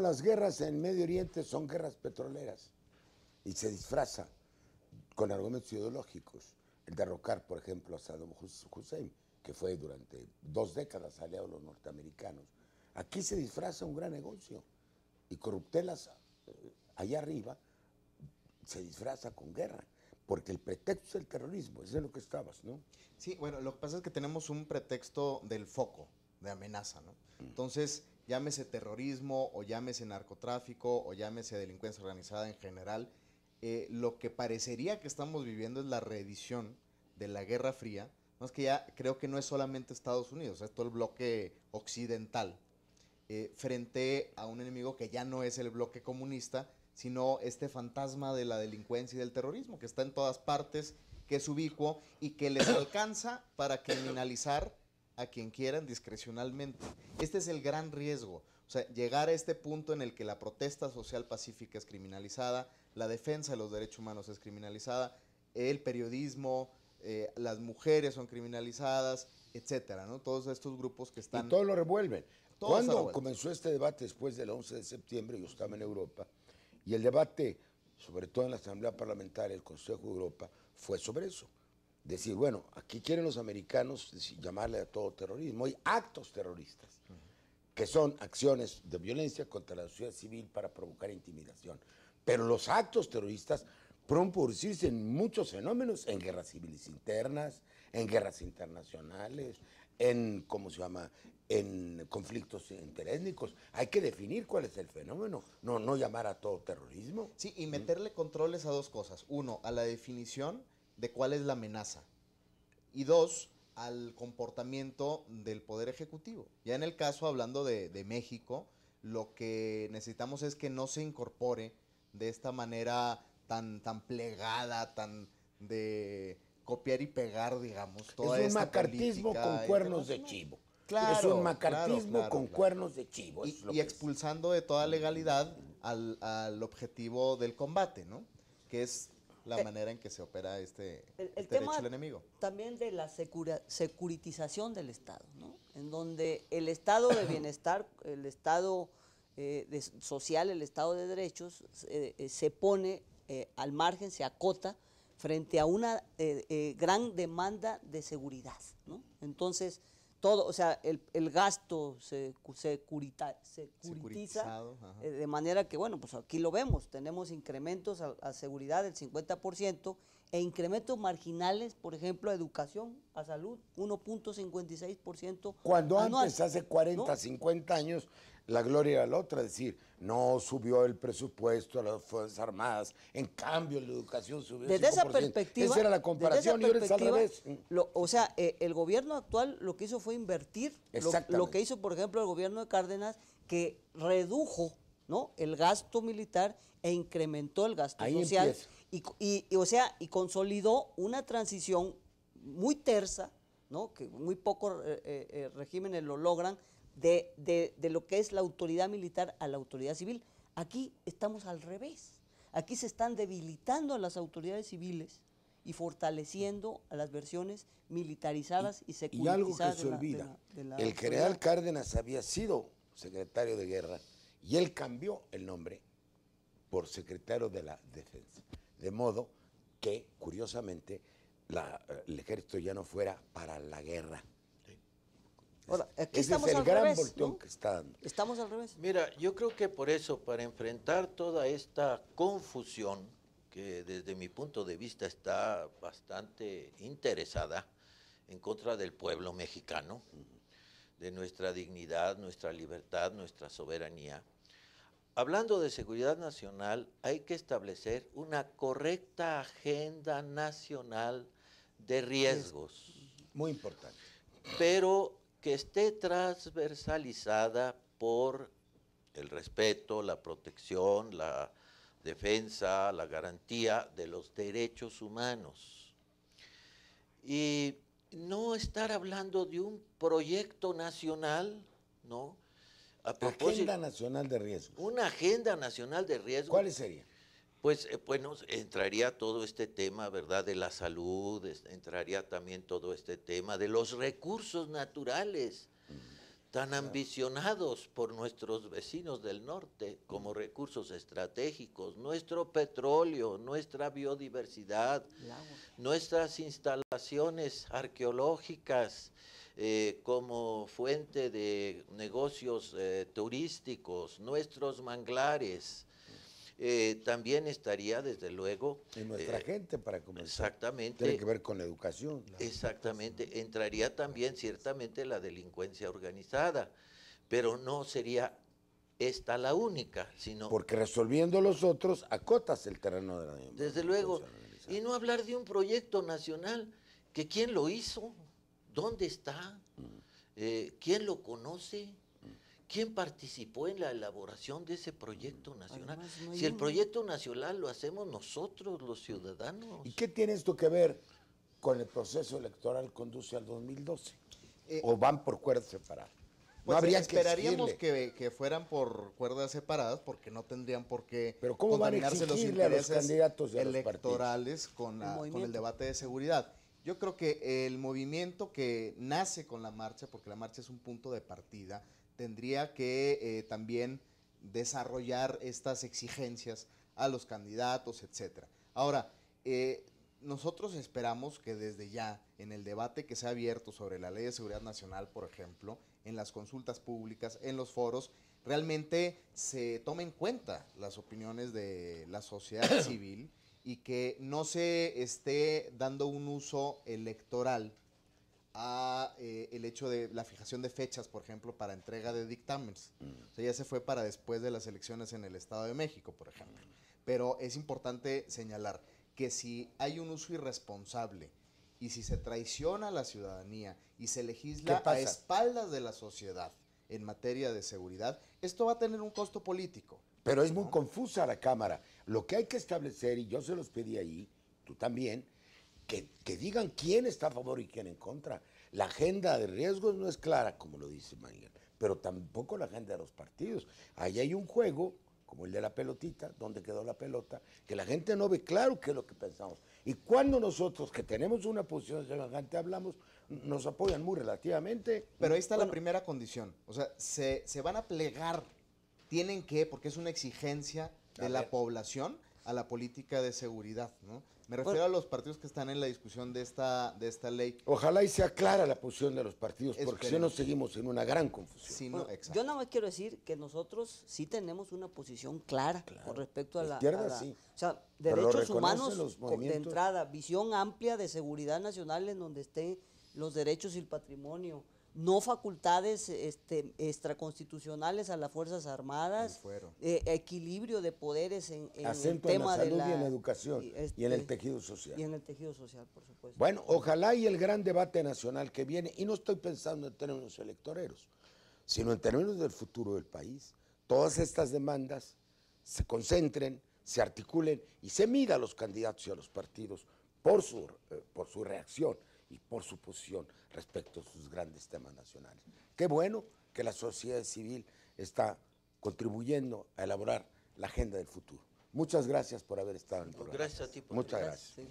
las guerras en Medio Oriente son guerras petroleras y se disfraza con argumentos ideológicos. El derrocar, por ejemplo, a Saddam Hussein, que fue durante 2 décadas aliado de los norteamericanos. Aquí se disfraza un gran negocio y corruptelas allá arriba se disfraza con guerra, porque el pretexto es el terrorismo, eso es lo que estabas, ¿no? Sí, bueno, lo que pasa es que tenemos un pretexto del foco de amenaza, ¿no? Entonces, llámese terrorismo o llámese narcotráfico o llámese delincuencia organizada en general, lo que parecería que estamos viviendo es la reedición de la Guerra Fría, no es que ya creo que no es solamente Estados Unidos, es todo el bloque occidental, frente a un enemigo que ya no es el bloque comunista, sino este fantasma de la delincuencia y del terrorismo, que está en todas partes, que es ubicuo y que les alcanza para criminalizar a quien quieran discrecionalmente. Este es el gran riesgo, o sea, llegar a este punto en el que la protesta social pacífica es criminalizada, la defensa de los derechos humanos es criminalizada, el periodismo, las mujeres son criminalizadas, etcétera, ¿no? Todos estos grupos que están... Y todo lo revuelven. ¿Cuándo revuelto. comenzó este debate? Después del 11 de septiembre, yo estaba en Europa, y el debate, sobre todo en la Asamblea Parlamentaria, el Consejo de Europa, fue sobre eso. Decir, bueno, aquí quieren los americanos llamarle a todo terrorismo. Hay actos terroristas, que son acciones de violencia contra la sociedad civil para provocar intimidación. Pero los actos terroristas pueden producirse en muchos fenómenos, en guerras civiles internas, en guerras internacionales, en, ¿cómo se llama?, en conflictos interétnicos. Hay que definir cuál es el fenómeno, no llamar a todo terrorismo. Sí, y meterle controles a dos cosas. Uno, a la definición de cuál es la amenaza. Y dos, al comportamiento del Poder Ejecutivo. Ya en el caso, hablando de México, lo que necesitamos es que no se incorpore de esta manera tan plegada, tan de copiar y pegar, digamos, toda Es un esta macartismo política con cuernos de chivo. Claro, es un macartismo con cuernos de chivo. Y expulsando de toda legalidad al objetivo del combate, ¿no? Que es la manera en que se opera este derecho del enemigo. También de la securitización del Estado, ¿no? En donde el Estado de bienestar, el Estado social, el Estado de derechos, se pone al margen, se acota frente a una gran demanda de seguridad, ¿no? Entonces, todo, o sea, el gasto se securitiza de manera que, bueno, pues aquí lo vemos, tenemos incrementos a seguridad del 50% e incrementos marginales, por ejemplo, a educación, a salud, 1.56% Cuando anual, antes, hace 40, ¿no? 50 años, la gloria era la otra, es decir, no subió el presupuesto a las Fuerzas Armadas, en cambio la educación subió Desde 5%. esa perspectiva, esa era la comparación y ahora es al revés. O sea, el gobierno actual lo que hizo fue invertir lo que hizo, por ejemplo, el gobierno de Cárdenas, que redujo, ¿no?, el gasto militar e incrementó el gasto social y consolidó una transición muy tersa, ¿no?, que muy pocos regímenes lo logran, de lo que es la autoridad militar a la autoridad civil. Aquí estamos al revés. Aquí se están debilitando a las autoridades civiles y fortaleciendo a las versiones militarizadas y securitizadas. Y algo que se olvida, el general Cárdenas había sido secretario de guerra y él cambió el nombre por secretario de la defensa. De modo que, curiosamente, el ejército ya no fuera para la guerra. Ahora, aquí ese estamos es el al gran revés, volteón, ¿no?, que está dando. Estamos al revés. Mira, yo creo que por eso, para enfrentar toda esta confusión, que desde mi punto de vista está bastante interesada en contra del pueblo mexicano, de nuestra dignidad, nuestra libertad, nuestra soberanía. Hablando de seguridad nacional, hay que establecer una correcta agenda nacional de riesgos. Muy importante. Pero que esté transversalizada por el respeto, la protección, la defensa, la garantía de los derechos humanos. Y no estar hablando de un proyecto nacional, ¿no? Agenda Nacional de Riesgos. Una agenda nacional de riesgos. ¿Cuáles serían? Pues bueno, entraría todo este tema, ¿verdad?, de la salud, entraría también todo este tema de los recursos naturales. tan ambicionados por nuestros vecinos del norte como recursos estratégicos, nuestro petróleo, nuestra biodiversidad, nuestras instalaciones arqueológicas como fuente de negocios turísticos, nuestros manglares. También estaría, desde luego... Y nuestra gente, para comenzar. Exactamente. Tiene que ver con la educación. Exactamente. Entraría también, ciertamente, la delincuencia organizada, pero no sería esta la única, sino... Porque resolviendo los otros, acotas el terreno de la delincuencia. Desde luego. Y no hablar de un proyecto nacional, que quién lo hizo, dónde está, quién lo conoce. ¿Quién participó en la elaboración de ese proyecto nacional? Si el proyecto nacional lo hacemos nosotros, los ciudadanos. ¿Y qué tiene esto que ver con el proceso electoral conduce al 2012? ¿O van por cuerdas separadas? Pues no esperaríamos que fueran por cuerdas separadas, porque no tendrían por qué contaminarse los intereses electorales con el debate de seguridad. Yo creo que el movimiento que nace con la marcha, porque la marcha es un punto de partida, tendría que también desarrollar estas exigencias a los candidatos, etcétera. Ahora, nosotros esperamos que desde ya, en el debate que se ha abierto sobre la Ley de Seguridad Nacional, por ejemplo, en las consultas públicas, en los foros, realmente se tomen en cuenta las opiniones de la sociedad civil y que no se esté dando un uso electoral a el hecho de la fijación de fechas, por ejemplo, para entrega de dictámenes. O sea, ya se fue para después de las elecciones en el Estado de México, por ejemplo. Pero es importante señalar que si hay un uso irresponsable y si se traiciona a la ciudadanía y se legisla a espaldas de la sociedad en materia de seguridad, esto va a tener un costo político. Pero es muy confusa la Cámara. Lo que hay que establecer, y yo se los pedí ahí, tú también, que digan quién está a favor y quién en contra. La agenda de riesgos no es clara, como lo dice Manuel, pero tampoco la agenda de los partidos. Ahí hay un juego, como el de la pelotita, donde quedó la pelota, que la gente no ve claro qué es lo que pensamos. Y cuando nosotros, que tenemos una posición semejante, hablamos, nos apoyan muy relativamente. Pero ahí está la primera condición. O sea, se van a plegar, tienen que, porque es una exigencia de la población, a la política de seguridad, ¿no? Me refiero a los partidos que están en la discusión de esta ley. Ojalá y sea clara la posición de los partidos, porque si no seguimos en una gran confusión. Sí, yo nada más quiero decir que nosotros sí tenemos una posición clara con respecto a la izquierda, sí. O sea, derechos humanos de entrada, visión amplia de seguridad nacional en donde estén los derechos y el patrimonio, no facultades extraconstitucionales a las Fuerzas Armadas, equilibrio de poderes en el tema de la salud y en la educación y en el tejido social. Y en el tejido social, por supuesto. Bueno, ojalá y el gran debate nacional que viene, y no estoy pensando en términos electoreros, sino en términos del futuro del país, todas estas demandas se concentren, se articulen y se mida a los candidatos y a los partidos por su reacción y por su posición respecto a sus grandes temas nacionales. Qué bueno que la sociedad civil está contribuyendo a elaborar la agenda del futuro. Muchas gracias por haber estado en el programa. Gracias a ti. Muchas gracias. Sí.